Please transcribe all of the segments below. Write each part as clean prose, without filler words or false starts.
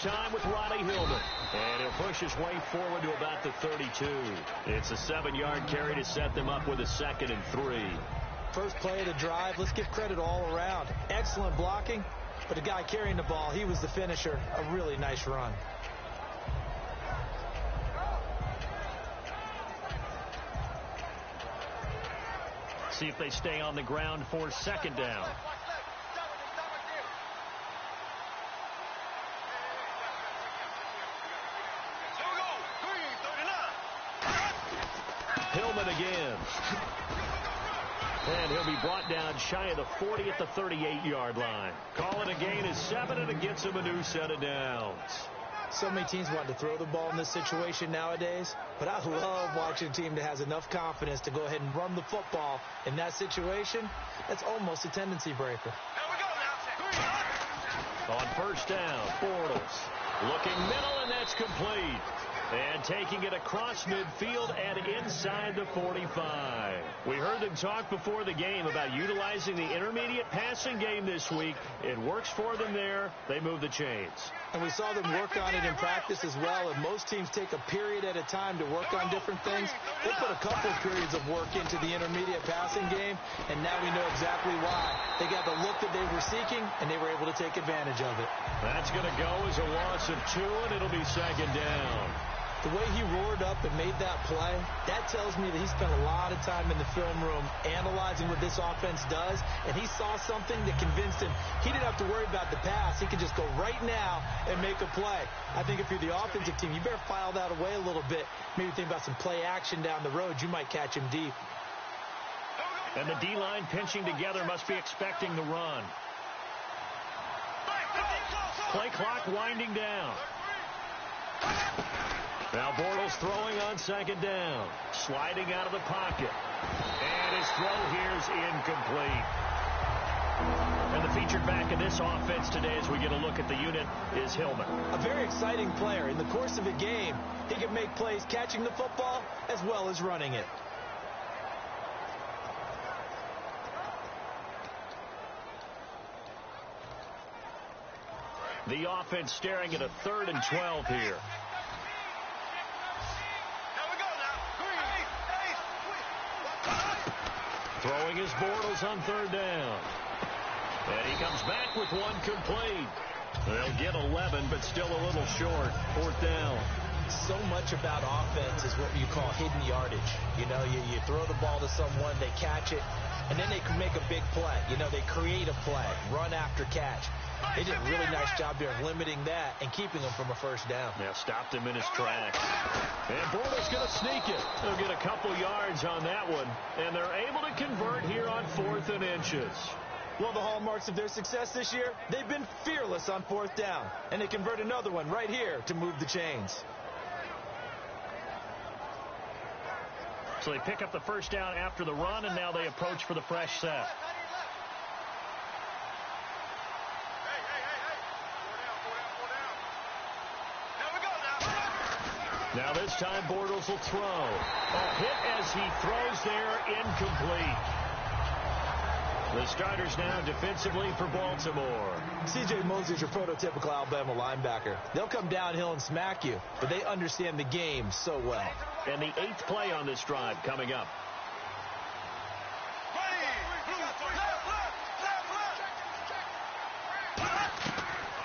time with Ronnie Hillman. And he'll push his way forward to about the 32. It's a 7-yard carry to set them up with a 2nd and 3. First play of the drive, let's give credit all around. Excellent blocking, but the guy carrying the ball, he was the finisher. A really nice run. See if they stay on the ground for 2nd down. Hillman again. And he'll be brought down shy of the 40 at the 38-yard line. Call it a gain of 7, and it gets him a new set of downs. So many teams want to throw the ball in this situation nowadays, but I love watching a team that has enough confidence to go ahead and run the football in that situation. That's almost a tendency breaker. On 1st down, Bortles looking middle, and that's complete. And taking it across midfield and inside the 45. We heard them talk before the game about utilizing the intermediate passing game this week. It works for them there. They move the chains. And we saw them work on it in practice as well. And most teams take a period at a time to work on different things. They put a couple of periods of work into the intermediate passing game, and now we know exactly why. They got the look that they were seeking, and they were able to take advantage of it. That's going to go as a loss of 2, and it'll be 2nd down. The way he roared up and made that play, that tells me that he spent a lot of time in the film room analyzing what this offense does, and he saw something that convinced him he didn't have to worry about the pass. He could just go right now and make a play. I think if you're the offensive team, you better file that away a little bit. Maybe think about some play action down the road. You might catch him deep. And the D-line pinching together must be expecting the run. Play clock winding down. Now Bortles throwing on 2nd down. Sliding out of the pocket. And his throw here is incomplete. And the featured back in this offense today as we get a look at the unit is Hillman. A very exciting player. In the course of a game, he can make plays catching the football as well as running it. The offense staring at a 3rd and 12 here. Throwing his Bortles on 3rd down. And he comes back with 1 complete. They'll get 11, but still a little short. 4th down. So much about offense is what you call hidden yardage. You know, you throw the ball to someone, they catch it, and then they can make a big play. You know, they create a play, run after catch. They did a really nice job there of limiting that and keeping him from a 1st down. Yeah, stopped him in his tracks. And Bortles going to sneak it. They'll get a couple yards on that one. And they're able to convert here on 4th and inches. Well, the hallmarks of their success this year, they've been fearless on 4th down. And they convert another one right here to move the chains. So they pick up the 1st down after the run, and now they approach for the fresh set. Now this time Bortles will throw. A hit as he throws there, incomplete. The starters now defensively for Baltimore. C.J. Mosley's your prototypical Alabama linebacker. They'll come downhill and smack you, but they understand the game so well. And the 8th play on this drive coming up.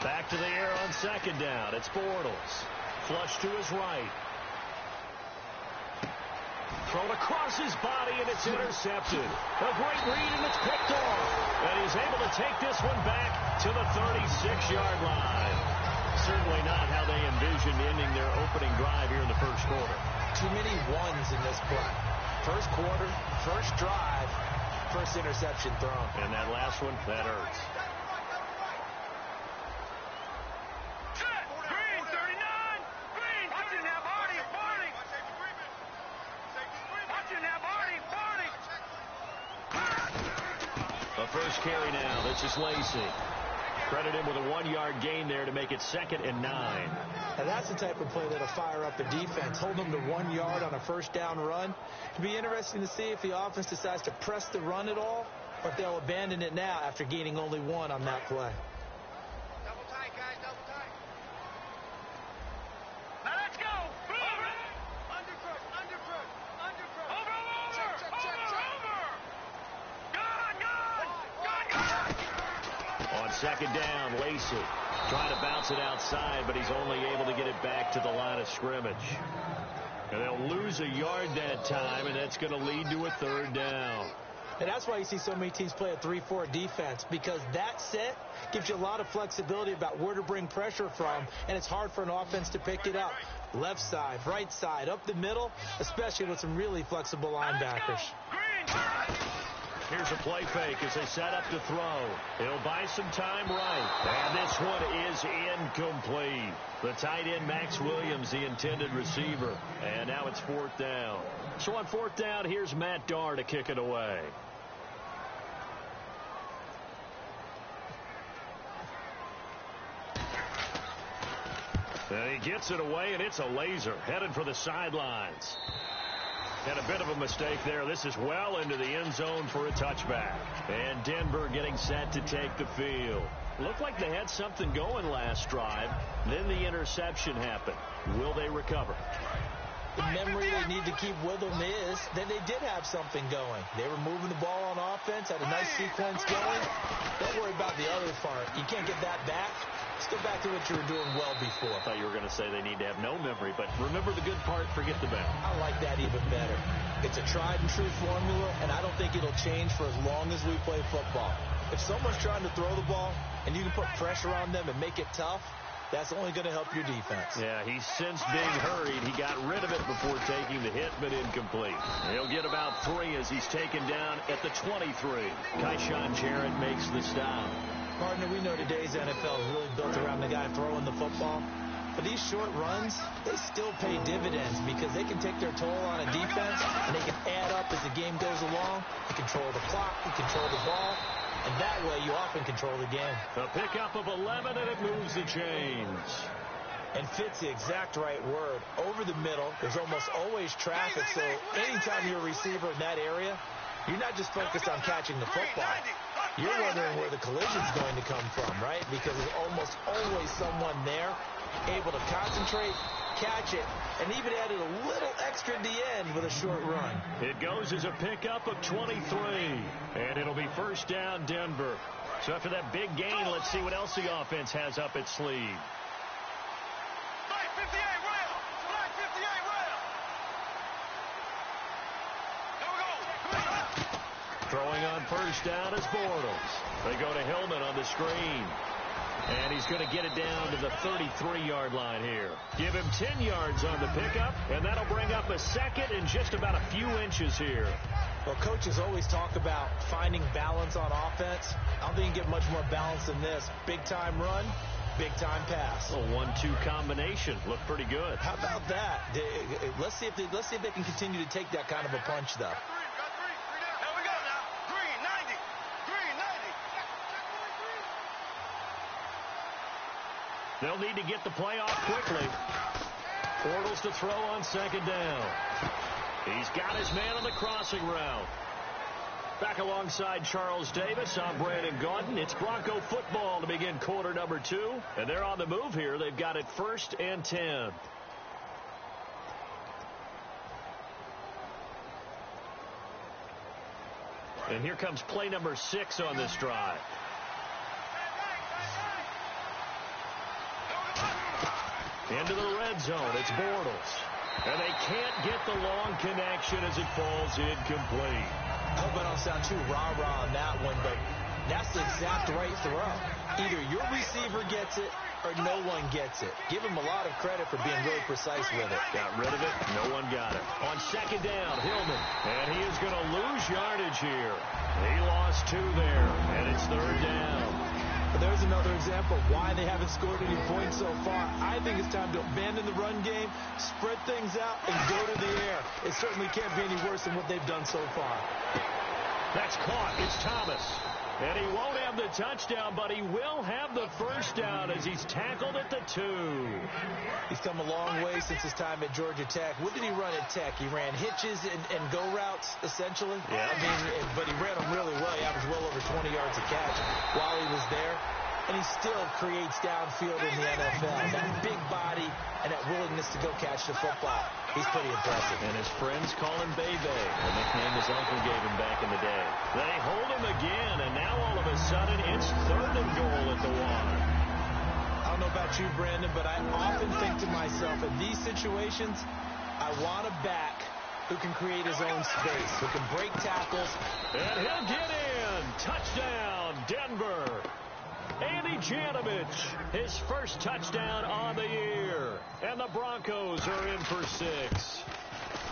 Back to the air on 2nd down. It's Bortles. Flush to his right. Thrown across his body, and it's intercepted. A great read, and it's picked off. And he's able to take this one back to the 36-yard line. Certainly not how they envisioned ending their opening drive here in the 1st quarter. Too many ones in this play. 1st quarter, 1st drive, 1st interception thrown. And that last one, that hurts. A 1st carry now. This is Lacey. Credit him with a 1-yard gain there to make it 2nd and 9. And that's the type of play that'll fire up a defense. Hold them to 1 yard on a 1st down run. It'll be interesting to see if the offense decides to press the run at all, or if they'll abandon it now after gaining only 1 on that play. Double tight, guys, double tight. second down, Lacey trying to bounce it outside, but he's only able to get it back to the line of scrimmage. And they'll lose a yard that time, and that's going to lead to a third down. And that's why you see so many teams play a 3-4 defense, because that set gives you a lot of flexibility about where to bring pressure from, and it's hard for an offense to pick it up. Left side, right side, up the middle, especially with some really flexible linebackers. Here's a play fake as they set up to throw. He'll buy some time right. And this one is incomplete. The tight end, Max Williams, the intended receiver. And now it's fourth down. So on fourth down, here's Matt Darr to kick it away. And he gets it away, and it's a laser headed for the sidelines. And a bit of a mistake there. This is well into the end zone for a touchback. And Denver getting set to take the field. Looked like they had something going last drive. Then the interception happened. Will they recover? The memory they need to keep with them is that they did have something going. They were moving the ball on offense, had a nice sequence going. Don't worry about the other part. You can't get that back. Let's go back to what you were doing well before. I thought you were going to say they need to have no memory, but remember the good part, forget the bad. I like that even better. It's a tried-and-true formula, and I don't think it'll change for as long as we play football. If someone's trying to throw the ball and you can put pressure on them and make it tough, that's only going to help your defense. Yeah, he's since being hurried. He got rid of it before taking the hit, but incomplete. He'll get about 3 as he's taken down at the 23. Kyshawn Jarrett makes the stop. Partner, we know today's NFL is really built around the guy throwing the football. But these short runs, they still pay dividends because they can take their toll on a defense, and they can add up as the game goes along. You control the clock, you control the ball, and that way you often control the game. A pickup of 11, and it moves the chains. And fits the exact right word. Over the middle, there's almost always traffic, so anytime you're a receiver in that area, you're not just focused on catching the football. You're wondering where the collision's going to come from, right? Because there's almost always someone there able to concentrate, catch it, and even added a little extra at the end with a short run. It goes as a pickup of 23, and it'll be first down Denver. So after that big gain, let's see what else the offense has up its sleeve. Throwing on first down is Bortles. They go to Hillman on the screen. And he's going to get it down to the 33-yard line here. Give him 10 yards on the pickup, and that'll bring up a second in just about a few inches here. Well, coaches always talk about finding balance on offense. I don't think you can get much more balance than this. Big-time run, big-time pass. A 1-2 combination. Looked pretty good. How about that? Let's see if they can continue to take that kind of a punch, though. They'll need to get the play off quickly. Bortles to throw on second down. He's got his man on the crossing route. Back alongside Charles Davis, I'm Brandon Gaudin. It's Bronco football to begin quarter number 2. And they're on the move here. They've got it 1st and 10. And here comes play number 6 on this drive. Into the red zone, it's Bortles. And they can't get the long connection as it falls incomplete. I hope I don't sound too rah-rah on that one, but that's the exact right throw. Either your receiver gets it or no one gets it. Give him a lot of credit for being really precise with it. Got rid of it, no one got it. On second down, Hillman. And he is going to lose yardage here. He lost 2 there, and it's third down. But there's another example of why they haven't scored any points so far. I think it's time to abandon the run game, spread things out, and go to the air. It certainly can't be any worse than what they've done so far. That's caught. It's Thomas. And he won't have the touchdown, but he will have the first down as he's tackled at the 2. He's come a long way since his time at Georgia Tech. What did he run at Tech? He ran hitches and go routes, essentially. Yeah. I mean, but he ran them really well. He averaged well over 20 yards a catch while he was there. And he still creates downfield in the NFL. That big body, and that willingness to go catch the football. He's pretty impressive. And his friends call him Bebe, a nickname his uncle gave him back in the day. They hold him again, and now all of a sudden it's 3rd and goal at the 1. I don't know about you, Brandon, but I often think to myself, in these situations, I want a back who can create his own space, who can break tackles. And he'll get in. Touchdown, Denver. Andy Janovich, his first touchdown on the year. And the Broncos are in for 6.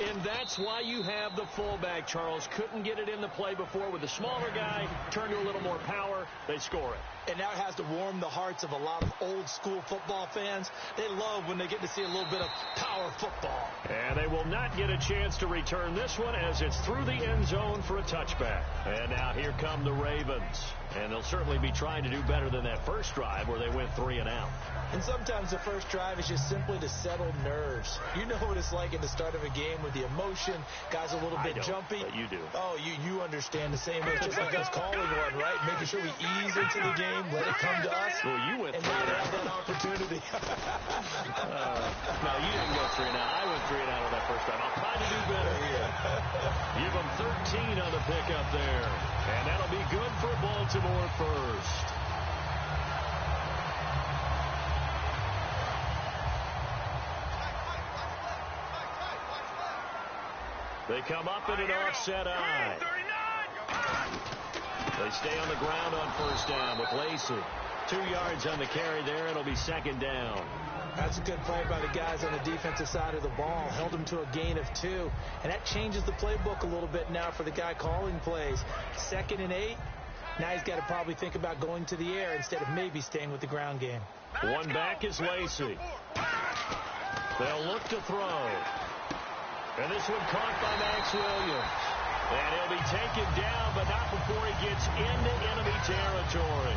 And that's why you have the fullback, Charles. Couldn't get it in the play before with the smaller guy. Turn to a little more power. They score it. And now it has to warm the hearts of a lot of old-school football fans. They love when they get to see a little bit of power football. And they will not get a chance to return this one as it's through the end zone for a touchback. And now here come the Ravens. And they'll certainly be trying to do better than that first drive where they went 3 and out. And sometimes the first drive is just simply to settle nerves. You know what it's like at the start of a game with the emotion. Guys a little bit jumpy. But you do. Oh, you understand the same way. Just like us calling one, right? Making sure we ease into the game, let it come to us. Well, you went and now they have that opportunity. No, you didn't go 3 and out. I went 3 and out on that first drive. I'll try to do better here. Give them 13 on the pickup there. And that'll be good for Baltimore first. They come up in an offset eye. They stay on the ground on first down with Lacey. 2 yards on the carry there. It'll be 2nd down. That's a good play by the guys on the defensive side of the ball. Held him to a gain of 2. And that changes the playbook a little bit now for the guy calling plays. 2nd and 8. Now he's got to probably think about going to the air instead of maybe staying with the ground game. One back is Lacey. They'll look to throw. And this one caught by Max Williams. And he'll be taken down, but not before he gets into enemy territory.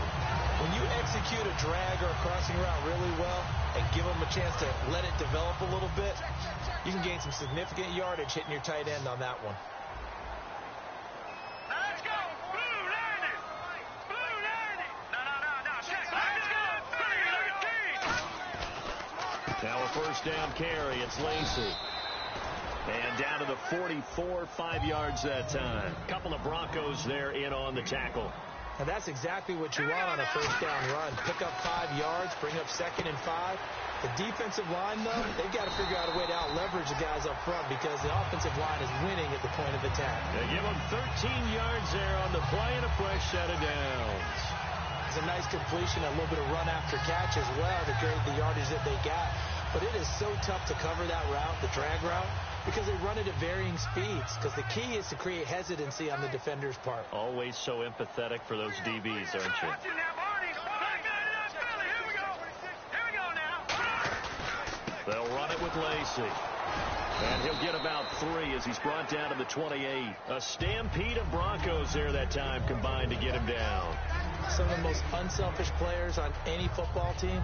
When you execute a drag or a crossing route really well and give them a chance to let it develop a little bit, you can gain some significant yardage hitting your tight end on that one. Let's go! Blue landed! Blue landed! No, check. Let's go! 13! Now a first down carry. It's Lacey. And down to the 44, 5 yards that time. A couple of Broncos there in on the tackle. And that's exactly what you want on a first down run. Pick up 5 yards, bring up 2nd and 5. The defensive line, though, they've got to figure out a way to out-leverage the guys up front because the offensive line is winning at the point of attack. They give them 13 yards there on the play and a fresh set of downs. It's a nice completion, a little bit of run after catch as well to create the yardage that they got. But it is so tough to cover that route, the drag route, because they run it at varying speeds. Because the key is to create hesitancy on the defender's part. Always so empathetic for those DBs, aren't you? They'll run it with Lacey. And he'll get about 3 as he's brought down to the 28. A stampede of Broncos there that time combined to get him down. Some of the most unselfish players on any football team,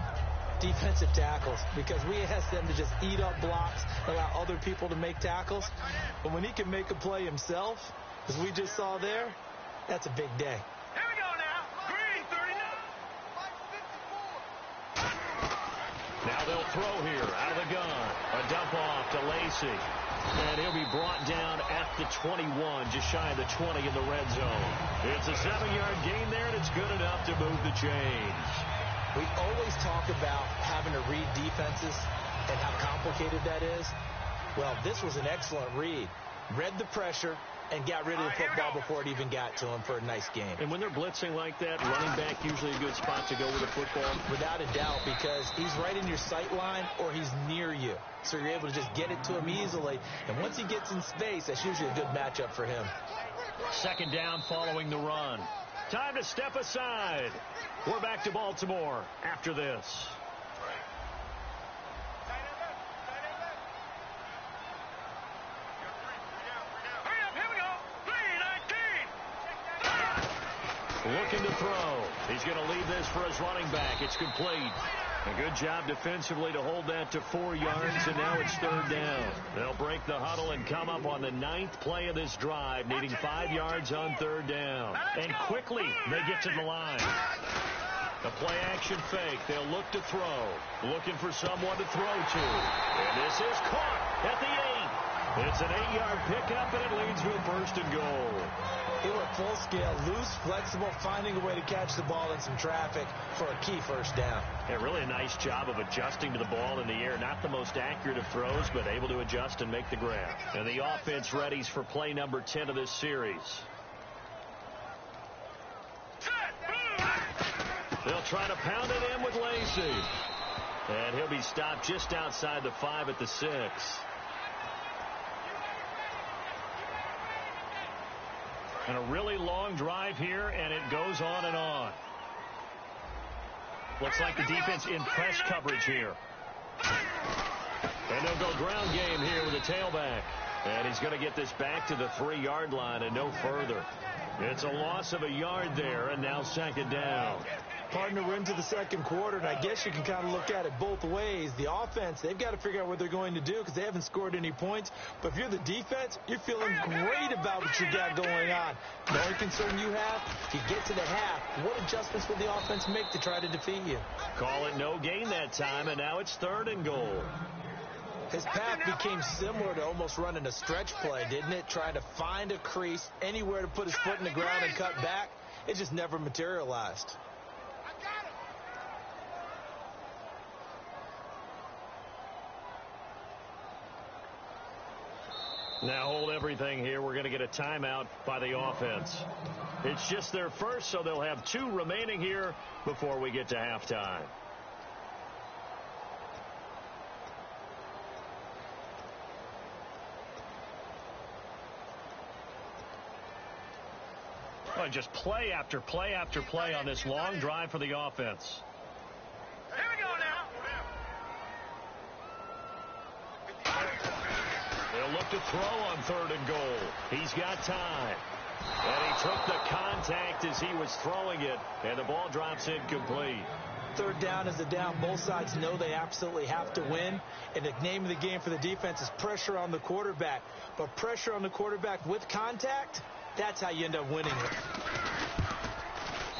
defensive tackles, because we ask them to just eat up blocks, allow other people to make tackles. But when he can make a play himself, as we just saw there, that's a big day. Here we go now. Green, 39. Now they'll throw here out of the gun. A dump off to Lacey. And he'll be brought down at the 21, just shy of the 20 in the red zone. It's a 7-yard gain there, and it's good enough to move the chains. We always talk about having to read defenses and how complicated that is. Well, this was an excellent read. Read the pressure and got rid of the football before it even got to him for a nice game. And when they're blitzing like that, running back usually a good spot to go with the football? Without a doubt, because he's right in your sight line or he's near you. So you're able to just get it to him easily. And once he gets in space, that's usually a good matchup for him. 2nd down following the run. Time to step aside. We're back to Baltimore after this. Looking to throw. He's going to leave this for his running back. It's complete. A good job defensively to hold that to 4 yards, and now it's 3rd down. They'll break the huddle and come up on the 9th play of this drive, needing 5 yards on 3rd down. And quickly, they get to the line. A play-action fake. They'll look to throw. Looking for someone to throw to. And this is caught at the 8. It's an 8-yard pickup, and it leads to a first and goal. He went full scale, loose, flexible, finding a way to catch the ball in some traffic for a key first down. Yeah, really a nice job of adjusting to the ball in the air. Not the most accurate of throws, but able to adjust and make the grab. And the offense readies for play number 10 of this series. They'll try to pound it in with Lacey. And he'll be stopped just outside the 5 at the 6. And a really long drive here, and it goes on and on. Looks like the defense in press coverage here. And they'll go ground game here with a tailback. And he's going to get this back to the 3-yard line and no further. It's a loss of a yard there, and now second down. Partner, we're into the second quarter, and I guess you can kind of look at it both ways. The offense, they've got to figure out what they're going to do because they haven't scored any points. But if you're the defense, you're feeling great about what you got going on. The only concern you have, if you get to the half, what adjustments will the offense make to try to defeat you? Call it no gain that time, and now it's 3rd and goal. His path became similar to almost running a stretch play, didn't it? Trying to find a crease, anywhere to put his foot in the ground and cut back. It just never materialized. Now hold everything here. We're going to get a timeout by the offense. It's just their first, so they'll have 2 remaining here before we get to halftime. Well, just play after play after play on this long drive for the offense. Here we go now. They'll look to throw on 3rd and goal. He's got time. And he took the contact as he was throwing it, and the ball drops incomplete. 3rd down is a down. Both sides know they absolutely have to win. And the name of the game for the defense is pressure on the quarterback. But pressure on the quarterback with contact, that's how you end up winning it.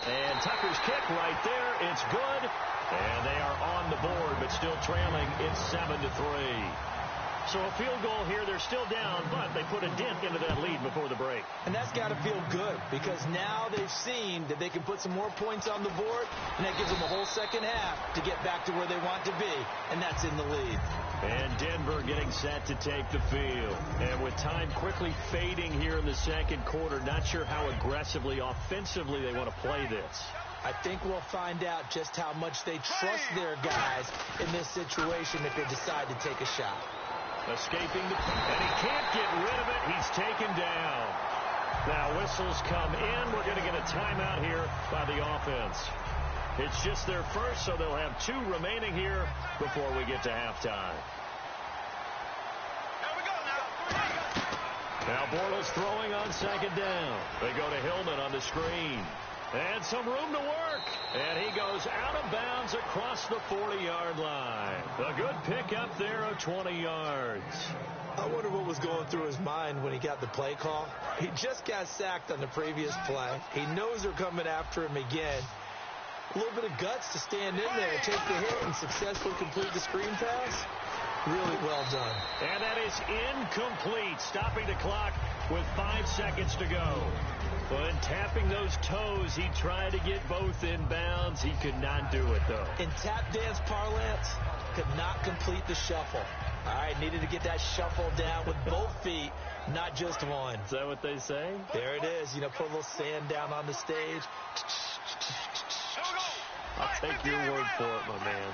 And Tucker's kick right there. It's good. And they are on the board, but still trailing. It's 7-3. So a field goal here. They're still down, but they put a dent into that lead before the break. And that's got to feel good because now they've seen that they can put some more points on the board, and that gives them a whole second half to get back to where they want to be, and that's in the lead. And Denver getting set to take the field. And with time quickly fading here in the second quarter, not sure how aggressively, offensively they want to play this. I think we'll find out just how much they trust their guys in this situation if they decide to take a shot. Escaping, and he can't get rid of it. He's taken down. Now whistles come in. We're going to get a timeout here by the offense. It's just their first, so they'll have 2 remaining here before we get to halftime. Here we go now. Now Bortles throwing on second down. They go to Hillman on the screen. And some room to work. And he goes out of bounds across the 40-yard line. A good pickup there of 20 yards. I wonder what was going through his mind when he got the play call. He just got sacked on the previous play. He knows they're coming after him again. A little bit of guts to stand in there, take the hit, and successfully complete the screen pass. Really well done. And that is incomplete, stopping the clock with 5 seconds to go. When tapping those toes, he tried to get both in bounds. He could not do it, though. In tap dance parlance, could not complete the shuffle. All right, needed to get that shuffle down with both feet, not just one. Is that what they say? There it is. You know, put a little sand down on the stage. I'll take your word for it, my man.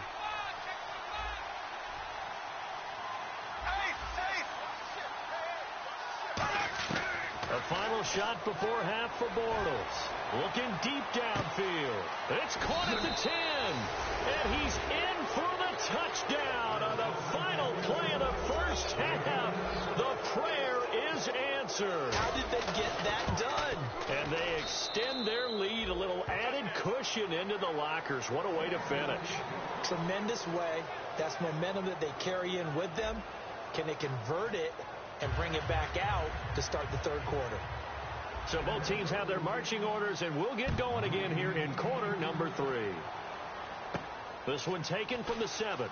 A final shot before half for Bortles. Looking deep downfield. It's caught at the 10. And he's in for the touchdown on the final play of the first half. The prayer is answered. How did they get that done? And they extend their lead, a little added cushion into the lockers. What a way to finish. Tremendous way. That's momentum that they carry in with them. Can they convert it and bring it back out to start the third quarter? So both teams have their marching orders, and we'll get going again here in quarter number 3. This one taken from the 7.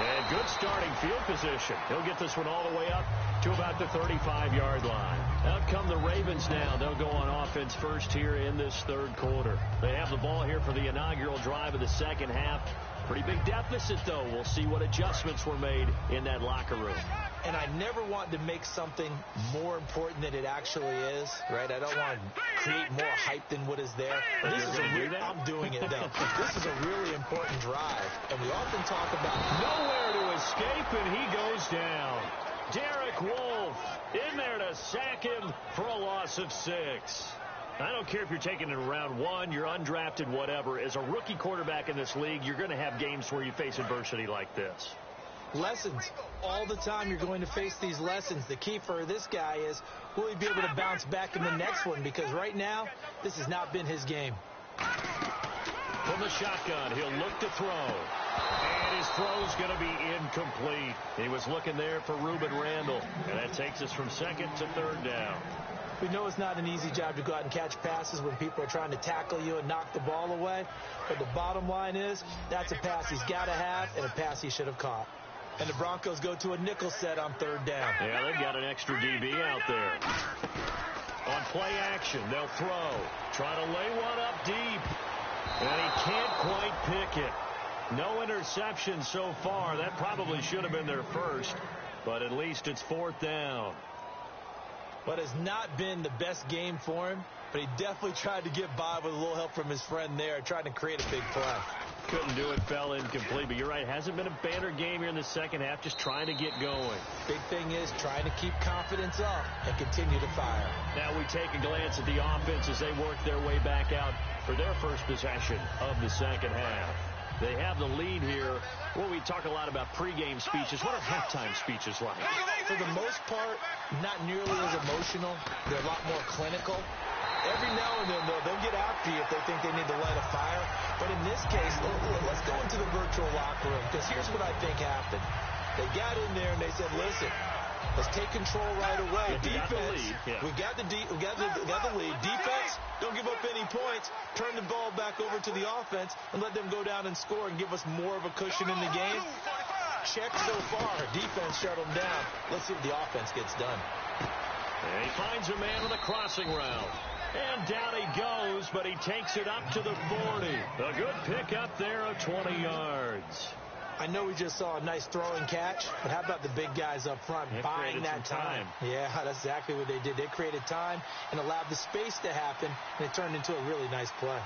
And good starting field position. He'll get this one all the way up to about the 35-yard line. Out come the Ravens now. They'll go on offense first here in this third quarter. They have the ball here for the inaugural drive of the second half. Pretty big deficit, though. We'll see what adjustments were made in that locker room. And I never want to make something more important than it actually is, right? I don't want to create more hype than what is there. But this is I'm doing it, though. This is a really important drive. And we often talk about nowhere to escape, and he goes down. Derek Wolfe in there to sack him for a loss of 6. I don't care if you're taking it in round 1, you're undrafted, whatever. As a rookie quarterback in this league, you're going to have games where you face adversity like this. Lessons. All the time you're going to face these lessons. The key for this guy is, will he be able to bounce back in the next one? Because right now, this has not been his game. From the shotgun, he'll look to throw. And his throw's going to be incomplete. He was looking there for Reuben Randall. And that takes us from second to third down. We know it's not an easy job to go out and catch passes when people are trying to tackle you and knock the ball away. But the bottom line is, that's a pass he's got to have and a pass he should have caught. And the Broncos go to a nickel set on third down. Yeah, they've got an extra DB out there. On play action, they'll throw. Try to lay one up deep. And he can't quite pick it. No interception so far. That probably should have been their first. But at least it's fourth down. But it's not been the best game for him. But he definitely tried to get by with a little help from his friend there, trying to create a big play. Couldn't do it, fell incomplete. But you're right, hasn't been a banner game here in the second half, just trying to get going. Big thing is trying to keep confidence up and continue to fire. Now we take a glance at the offense as they work their way back out for their first possession of the second half. They have the lead here. Well, we talk a lot about pregame speeches. What are halftime speeches like? For the most part, not nearly as emotional. They're a lot more clinical. Every now and then, though, they'll get after you if they think they need to light a fire. But in this case, let's go into the virtual locker room, because here's what I think happened. They got in there and they said, listen, let's take control right away. Defense, we got the lead. Defense, don't give up any points. Turn the ball back over to the offense and let them go down and score and give us more of a cushion in the game. Check so far. Defense shut them down. Let's see what the offense gets done. And he finds a man with a crossing route. And down he goes, but he takes it up to the 40. A good pick up there of 20 yards. I know we just saw a nice throwing catch, but how about the big guys up front buying that time? Yeah, that's exactly what they did. They created time and allowed the space to happen, and it turned into a really nice play.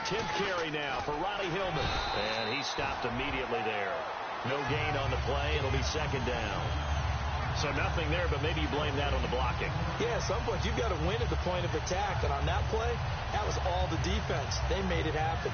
10th carry now for Ronnie Hillman. And he stopped immediately there. No gain on the play. It'll be second down. So nothing there, but maybe you blame that on the blocking. Yeah, at some point you've got to win at the point of attack. And on that play, that was all the defense. They made it happen.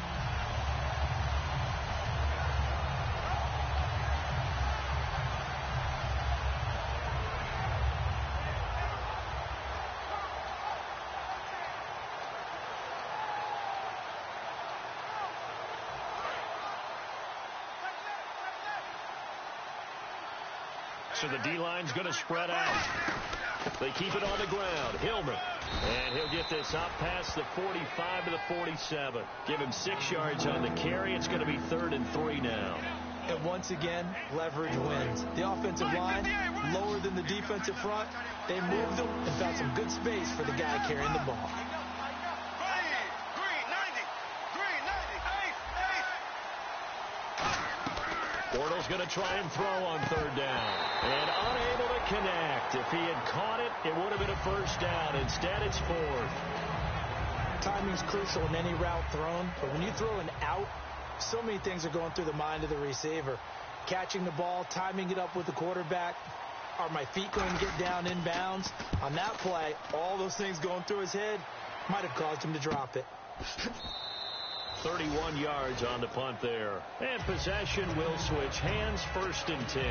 So the D-line's going to spread out. They keep it on the ground. Hillman. And he'll get this up past the 45 to the 47. Give him 6 yards on the carry. It's going to be 3rd and 3 now. And once again, leverage wins. The offensive line, lower than the defensive front. They moved them and found some good space for the guy carrying the ball. Bortles going to try and throw on 3rd down. And unable to connect. If he had caught it, it would have been a first down. Instead, it's 4th. Timing's crucial in any route thrown. But when you throw an out, so many things are going through the mind of the receiver. Catching the ball, timing it up with the quarterback. Are my feet going to get down in bounds? On that play, all those things going through his head might have caused him to drop it. 31 yards on the punt there. And possession will switch hands, 1st and 10.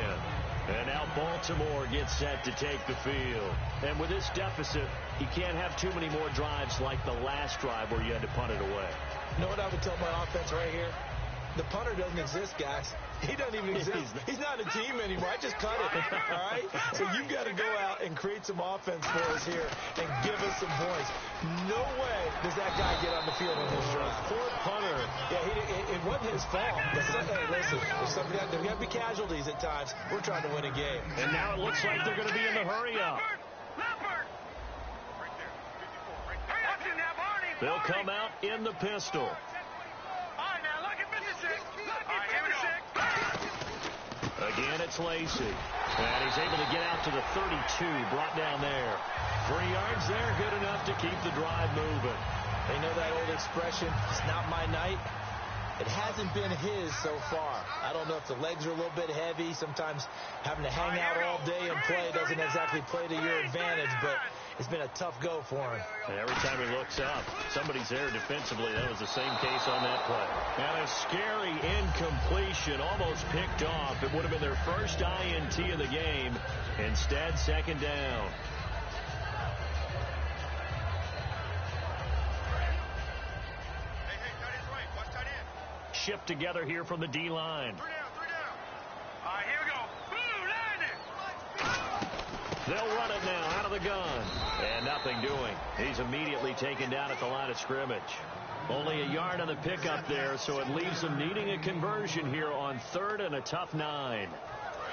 And now Baltimore gets set to take the field. And with this deficit, you can't have too many more drives like the last drive where you had to punt it away. You know what I would tell my offense right here? The punter doesn't exist, guys. He doesn't even exist. He's not a team anymore. I just cut it, all right? So you've got to go out and create some offense for us here and give us some points. No way does that guy get on the field on this drive. Poor punter. Yeah, it wasn't his fault. But hey, listen, there's got to be casualties at times. We're trying to win a game. And now it looks like they're going to be in the hurry-up. They'll come out in the pistol. Again, it's Lacey. And he's able to get out to the 32, brought down there. 3 yards there, good enough to keep the drive moving. They know that old expression, it's not my night. It hasn't been his so far. I don't know if the legs are a little bit heavy. Sometimes having to hang out all day and play doesn't exactly play to your advantage, but it's been a tough go for him. And every time he looks up, somebody's there defensively. That was the same case on that play. And a scary incompletion, almost picked off. It would have been their first INT of the game. Instead, second down. Shift together here from the D-line. 3 down. All right, here we go. Blue, landing. They'll run it now out of the gun. And nothing doing. He's immediately taken down at the line of scrimmage. Only a yard on the pickup there, so it leaves them needing a conversion here on 3rd and a tough 9.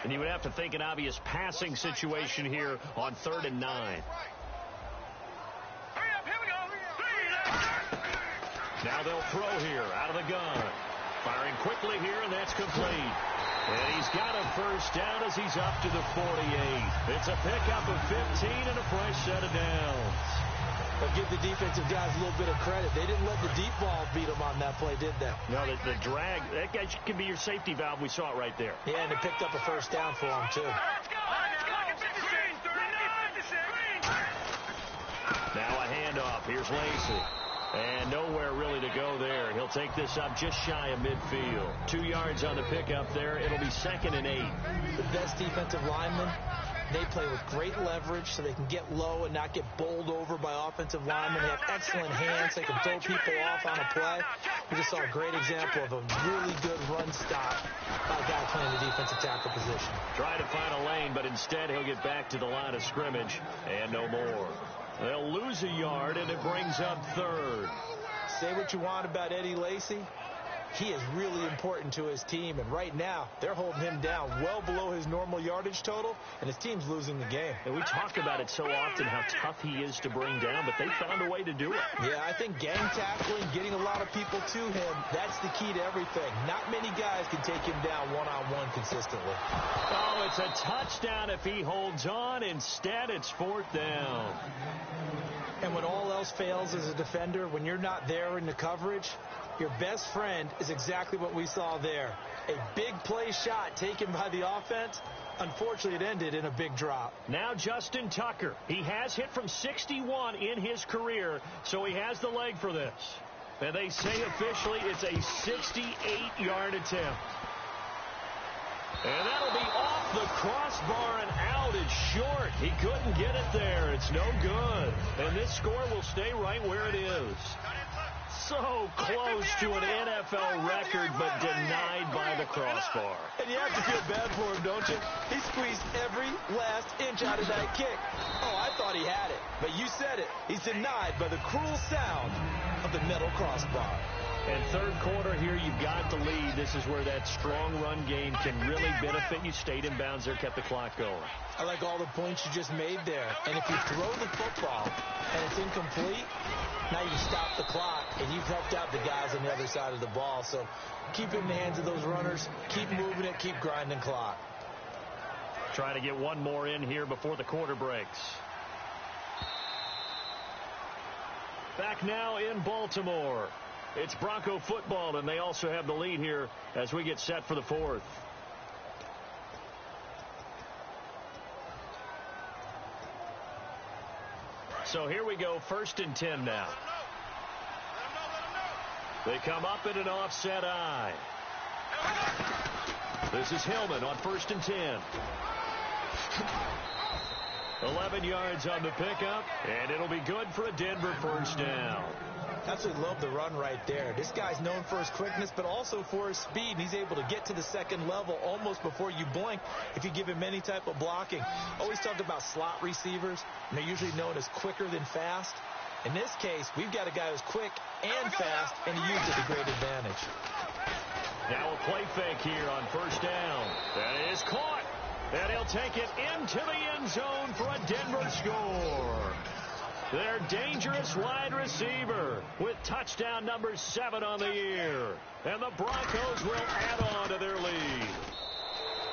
And you would have to think an obvious passing situation here on 3rd and 9. Hurry up, here we go. Now they'll throw here out of the gun. Firing quickly here, and that's complete. And he's got a first down as he's up to the 48. It's a pickup of 15 and a fresh set of downs. But give the defensive guys a little bit of credit. They didn't let the deep ball beat them on that play, did they? No, the drag, that guy can be your safety valve. We saw it right there. Yeah, and it picked up a first down for him, too. Now a handoff. Here's Lacey. And nowhere really to go there. He'll take this up just shy of midfield. 2 yards on the pickup there. It'll be 2nd and 8. The best defensive linemen, they play with great leverage so they can get low and not get bowled over by offensive linemen. They have excellent hands. They can throw people off on a play. We just saw a great example of a really good run stop by a guy playing the defensive tackle position. Trying to find a lane, but instead he'll get back to the line of scrimmage and no more. They'll lose a yard, and it brings up 3rd. Say what you want about Eddie Lacy. He is really important to his team, and right now they're holding him down well below his normal yardage total, and his team's losing the game. And we talk about it so often, how tough he is to bring down, but they found a way to do it. Yeah, I think gang tackling, getting a lot of people to him, that's the key to everything. Not many guys can take him down one-on-one consistently. Oh, it's a touchdown if he holds on. Instead, it's 4th down. And when all else fails as a defender, when you're not there in the coverage, your best friend is exactly what we saw there. A big play shot taken by the offense. Unfortunately, it ended in a big drop. Now Justin Tucker. He has hit from 61 in his career, so he has the leg for this. And they say officially it's a 68-yard attempt. And that'll be off the crossbar and out. It's short. He couldn't get it there. It's no good. And this score will stay right where it is. So close to an NFL record, but denied by the crossbar. And you have to feel bad for him, don't you? He squeezed every last inch out of that kick. Oh, I thought he had it. But you said it. He's denied by the cruel sound of the metal crossbar. And 3rd quarter here, you've got the lead. This is where that strong run game can really benefit you. Stayed in bounds there, kept the clock going. I like all the points you just made there. And if you throw the football and it's incomplete, now you stop the clock, and you've helped out the guys on the other side of the ball. So keep it in the hands of those runners. Keep moving it. Keep grinding clock. Trying to get one more in here before the quarter breaks. Back now in Baltimore. It's Bronco football, and they also have the lead here as we get set for the 4th. So here we go, 1st and 10 now. They come up in an offset eye. This is Hillman on 1st and 10. 11 yards on the pickup, and it'll be good for a Denver first down. Absolutely love the run right there. This guy's known for his quickness, but also for his speed. And he's able to get to the second level almost before you blink if you give him any type of blocking. Always talk about slot receivers, and they're usually known as quicker than fast. In this case, we've got a guy who's quick and fast, and he used it to great advantage. Now a play fake here on first down. That is caught. And he'll take it into the end zone for a Denver score. Their dangerous wide receiver with touchdown number 7 on the year. And the Broncos will add on to their lead.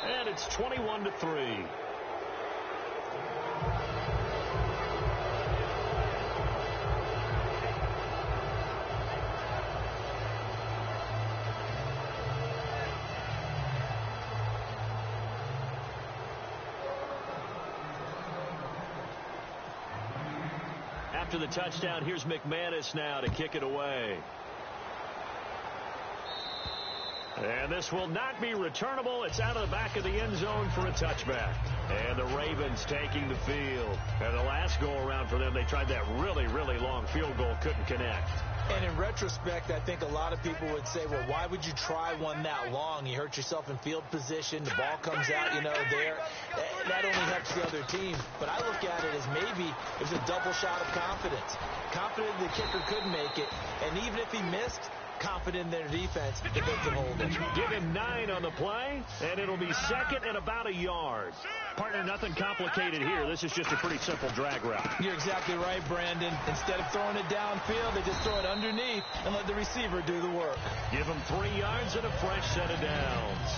And it's 21-3. After the touchdown, here's McManus now to kick it away. And this will not be returnable. It's out of the back of the end zone for a touchback. And the Ravens taking the field. And the last go-around for them, they tried that really, really long field goal, couldn't connect. And in retrospect, I think a lot of people would say, well, why would you try one that long? You hurt yourself in field position. The ball comes out, there. That only helps the other team. But I look at it as maybe it was a double shot of confidence. Confident the kicker could make it. And even if he missed, confident in their defense that they can hold it. Give him 9 on the play, and it'll be second and about a yard. Partner, nothing complicated here. This is just a pretty simple drag route. You're exactly right, Brandon. Instead of throwing it downfield, they just throw it underneath and let the receiver do the work. Give him 3 yards and a fresh set of downs.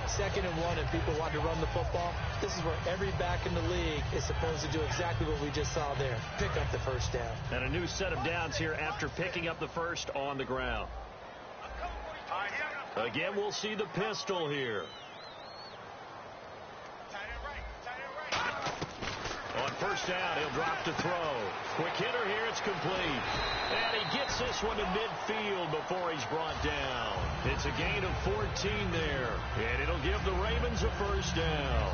2nd and 1, and people want to run the football. This is where every back in the league is supposed to do exactly what we just saw there. Pick up the first down. And a new set of downs here after picking up the first on the ground. Again, we'll see the pistol here. On first down, he'll drop to throw. Quick hitter here, it's complete. And he gets this one to midfield before he's brought down. It's a gain of 14 there. And it'll give the Ravens a first down.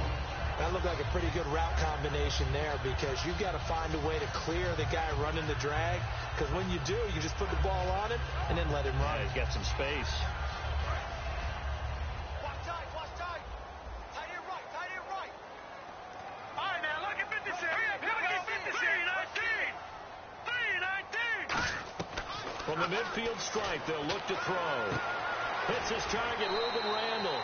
That looked like a pretty good route combination there because you've got to find a way to clear the guy running the drag. Because when you do, you just put the ball on him and then let him run. Yeah, he's got some space. From the midfield stripe, they'll look to throw. Hits his target, Reuben Randall.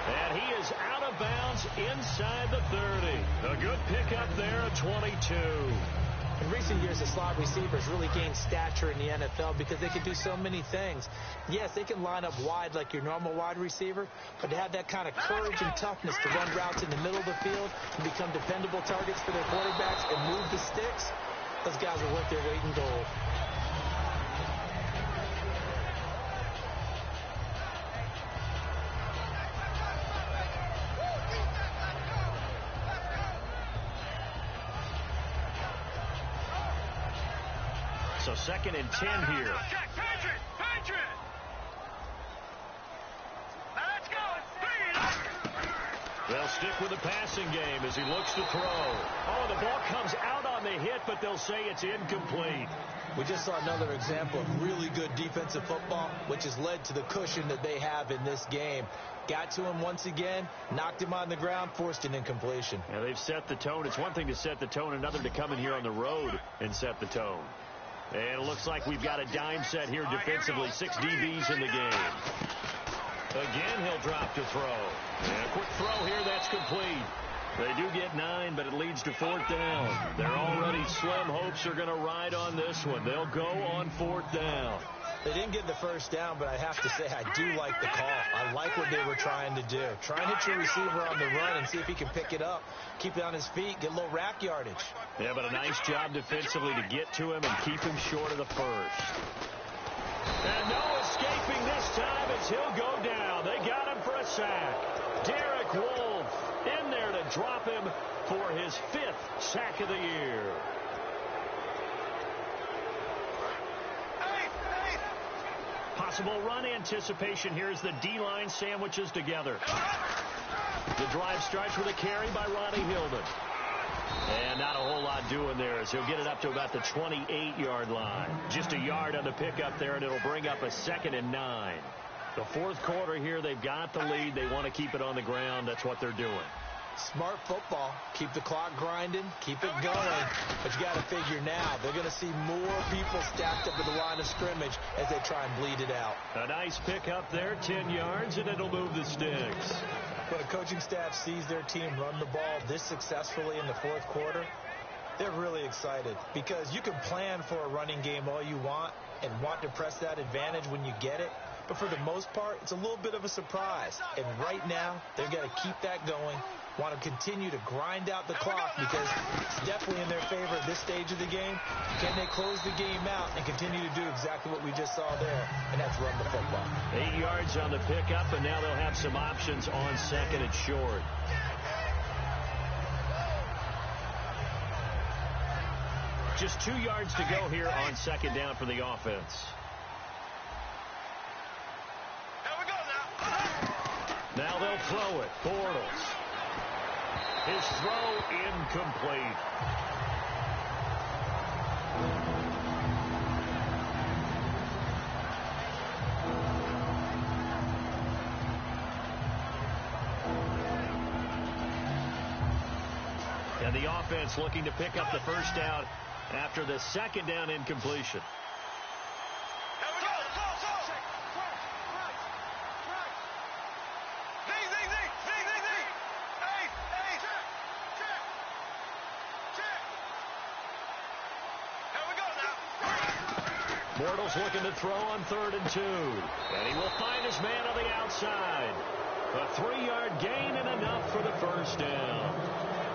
And he is out of bounds inside the 30. A good pickup there at 22. In recent years, the slot receivers really gained stature in the NFL because they can do so many things. Yes, they can line up wide like your normal wide receiver, but to have that kind of courage and toughness to run routes in the middle of the field and become dependable targets for their quarterbacks and move the sticks, those guys are worth their weight in gold. So 2nd and 10 here. They'll stick with the passing game as he looks to throw. Oh, the ball comes out on the hit, but they'll say it's incomplete. We just saw another example of really good defensive football, which has led to the cushion that they have in this game. Got to him once again, knocked him on the ground, forced an incompletion. Yeah, they've set the tone. It's one thing to set the tone, another to come in here on the road and set the tone. And it looks like we've got a dime set here defensively. 6 DBs in the game. Again, he'll drop to throw. And a quick throw here, that's complete. They do get 9, but it leads to 4th down. Their already slim hopes are going to ride on this one. They'll go on 4th down. They didn't get the first down, but I have to say I do like the call. I like what they were trying to do. Try and hit your receiver on the run and see if he can pick it up. Keep it on his feet, get a little rack yardage. Yeah, but a nice job defensively to get to him and keep him short of the first. And no escaping this time as he'll go down. They got him for a sack. Derek Wolfe in there to drop him for his 5th sack of the year. Possible run anticipation here as the D-line sandwiches together. The drive starts with a carry by Ronnie Hillman. And not a whole lot doing there as he'll get it up to about the 28-yard line. Just a yard on the pickup there, and it'll bring up a 2nd and 9. The fourth quarter here, they've got the lead. They want to keep it on the ground. That's what they're doing. Smart football. Keep the clock grinding. Keep it going. But you got to figure now, they're going to see more people stacked up at the line of scrimmage as they try and bleed it out. A nice pickup there, 10 yards, and it'll move the sticks. When a coaching staff sees their team run the ball this successfully in the fourth quarter, they're really excited because you can plan for a running game all you want and want to press that advantage when you get it. But for the most part, it's a little bit of a surprise. And right now, they've got to keep that going, want to continue to grind out the clock because it's definitely in their favor at this stage of the game. Can they close the game out and continue to do exactly what we just saw there, and that's run the football. 8 yards on the pickup, and now they'll have some options on 2nd and short. Just 2 yards to go here on 2nd down for the offense. Now they'll throw it. Bortles. His throw incomplete. And the offense looking to pick up the first down after the 2nd down incompletion. Bortles looking to throw on 3rd and 2. And he will find his man on the outside. A 3-yard gain and enough for the first down.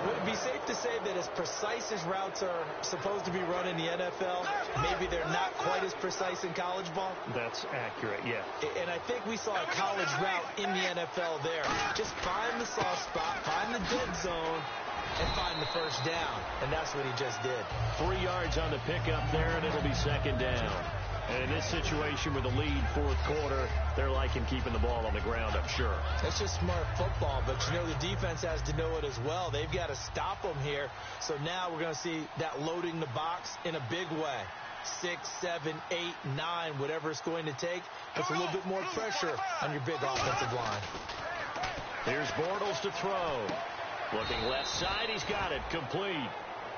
Would it be safe to say that as precise as routes are supposed to be run in the NFL, maybe they're not quite as precise in college ball? That's accurate, yeah. And I think we saw a college route in the NFL there. Just find the soft spot, find the dead zone, and find the first down. And that's what he just did. 3 yards on the pickup there, and it'll be 2nd down. And in this situation with the lead fourth quarter, they're liking keeping the ball on the ground, I'm sure. That's just smart football, but you know the defense has to know it as well. They've got to stop them here. So now we're going to see that loading the box in a big way. 6, 7, 8, 9, whatever it's going to take. Puts a little bit more pressure on your big offensive line. Here's Bortles to throw. Looking left side, he's got it, complete.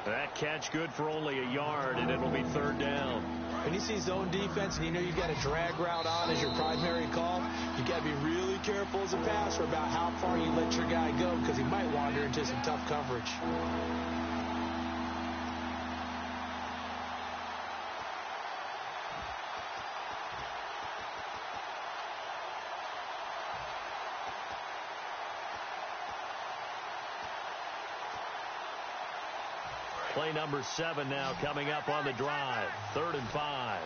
That catch good for only a yard, and it'll be 3rd down. When you see zone defense and you know you've got a drag route on as your primary call, you've got to be really careful as a passer about how far you let your guy go because he might wander into some tough coverage. Play number 7 now coming up on the drive. 3rd and 5.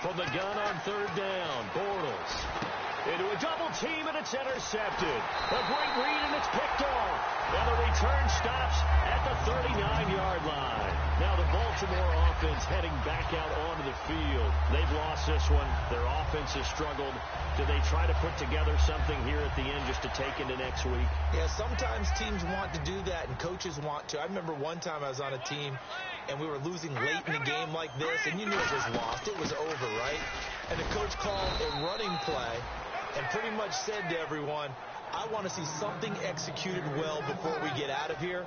From the gun on 3rd down, Bortles. Into a double team, and it's intercepted. A great read, and it's picked off. And the return stops at the 39-yard line. Now the Baltimore offense heading back out onto the field. They've lost this one. Their offense has struggled. Do they try to put together something here at the end just to take into next week? Yeah, sometimes teams want to do that, and coaches want to. I remember one time I was on a team, and we were losing late in the game like this, and you knew it was lost. It was over, right? And the coach called a running play and pretty much said to everyone, I want to see something executed well before we get out of here.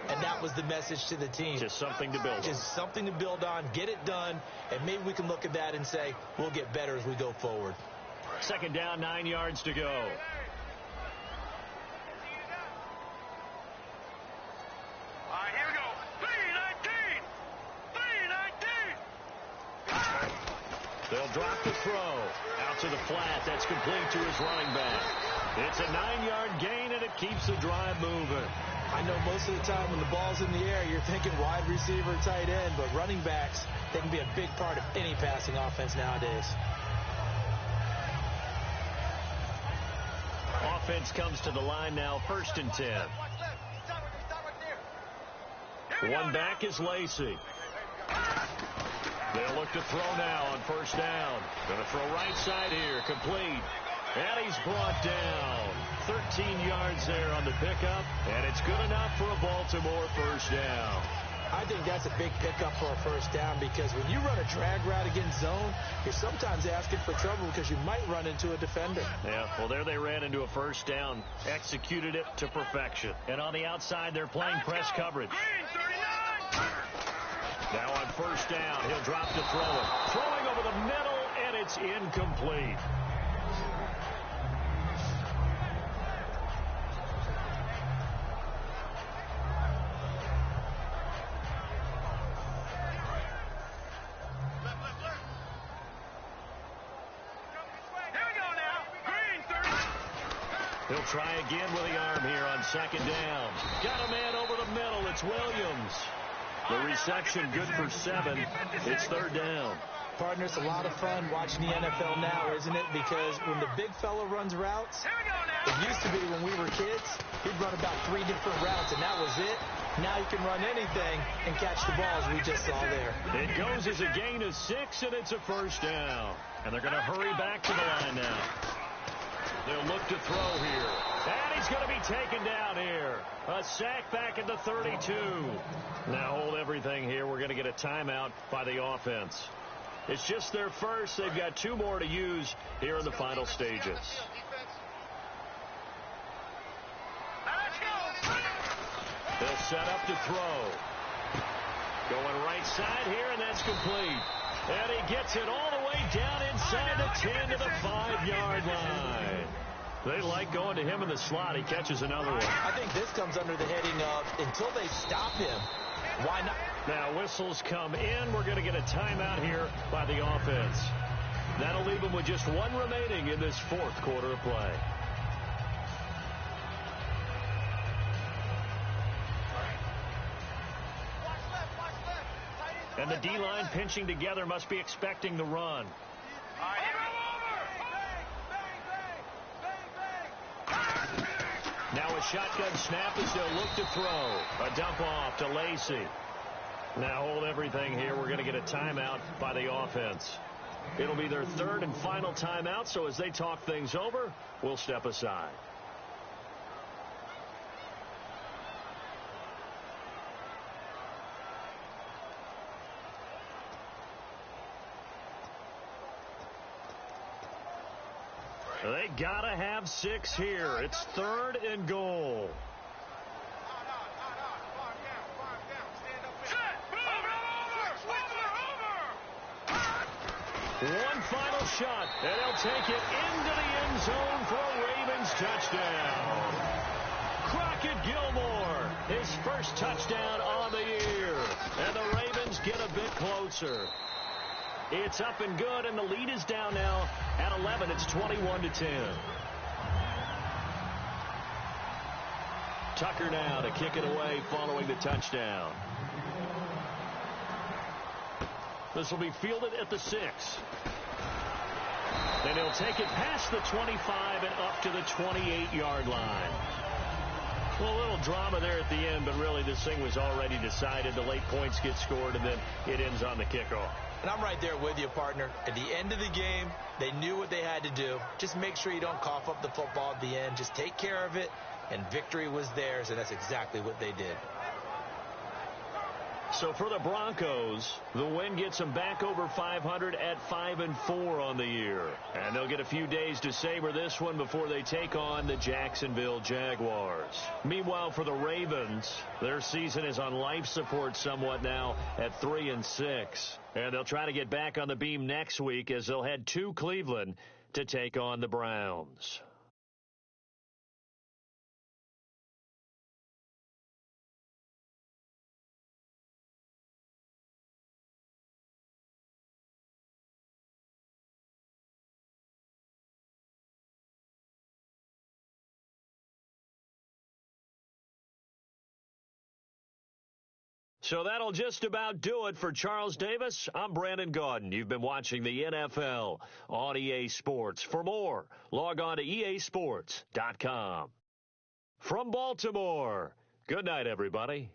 And that was the message to the team. Just something to build on. Just something to build on, get it done, and maybe we can look at that and say, we'll get better as we go forward. 2nd down, 9 yards to go. All right, here we go. 3-19. 3-19. They'll drop the throw. Out to the flat. That's complete to his running back. It's a 9-yard gain, and it keeps the drive moving. I know most of the time when the ball's in the air, you're thinking wide receiver, tight end, but running backs, they can be a big part of any passing offense nowadays. Offense comes to the line now, 1st and 10. One back is Lacey. They'll look to throw now on 1st down. Going to throw right side here, complete. And he's brought down. 13 yards there on the pickup, and it's good enough for a Baltimore first down. I think that's a big pickup for a first down because when you run a drag route against zone, you're sometimes asking for trouble because you might run into a defender. Yeah, well, there they ran into a first down, executed it to perfection. And on the outside, they're playing press coverage. Now on first down, he'll drop to throw it. Throwing over the middle, and it's incomplete. He'll try again with the arm here on second down. Got a man over the middle. It's Williams. The reception good for 7. It's third down. Partner, it's a lot of fun watching the NFL now, isn't it? Because when the big fella runs routes, it used to be when we were kids, he'd run about 3 different routes, and that was it. Now you can run anything and catch the ball, as we just saw there. It goes as a gain of 6, and it's a first down. And they're going to hurry back to the line now. They'll look to throw here. And he's going to be taken down here. A sack back at the 32. Now hold everything here. We're going to get a timeout by the offense. It's just their first. They've got 2 more to use here in the final stages. They'll set up to throw. Going right side here, and that's complete. And he gets it all the way down inside the 10 to the 5-yard line. They like going to him in the slot. He catches another one. I think this comes under the heading of until they stop him, why not? Now whistles come in. We're going to get a timeout here by the offense. That'll leave them with just 1 remaining in this 4th quarter of play. And the D-line pinching together must be expecting the run. Now a shotgun snap as they'll look to throw. A dump off to Lacey. Now hold everything here. We're going to get a timeout by the offense. It'll be their 3rd and final timeout, so as they talk things over, we'll step aside. They gotta have 6 here. It's 3rd and goal. One final shot, and they'll take it into the end zone for a Ravens touchdown. Crockett Gilmore, his first touchdown on the year. And the Ravens get a bit closer. It's up and good, and the lead is down now at 11. It's 21-10. Tucker now to kick it away following the touchdown. This will be fielded at the 6. And he'll take it past the 25 and up to the 28-yard line. Well, a little drama there at the end, but really this thing was already decided. The late points get scored, and then it ends on the kickoff. And I'm right there with you, partner. At the end of the game, they knew what they had to do. Just make sure you don't cough up the football at the end. Just take care of it, and victory was theirs, and that's exactly what they did. So for the Broncos, the win gets them back over 500 at 5-4 on the year. And they'll get a few days to savor this one before they take on the Jacksonville Jaguars. Meanwhile, for the Ravens, their season is on life support somewhat now at 3-6. And they'll try to get back on the beam next week as they'll head to Cleveland to take on the Browns. So that'll just about do it for Charles Davis. I'm Brandon Gaudin. You've been watching the NFL on EA Sports. For more, log on to easports.com. From Baltimore, good night, everybody.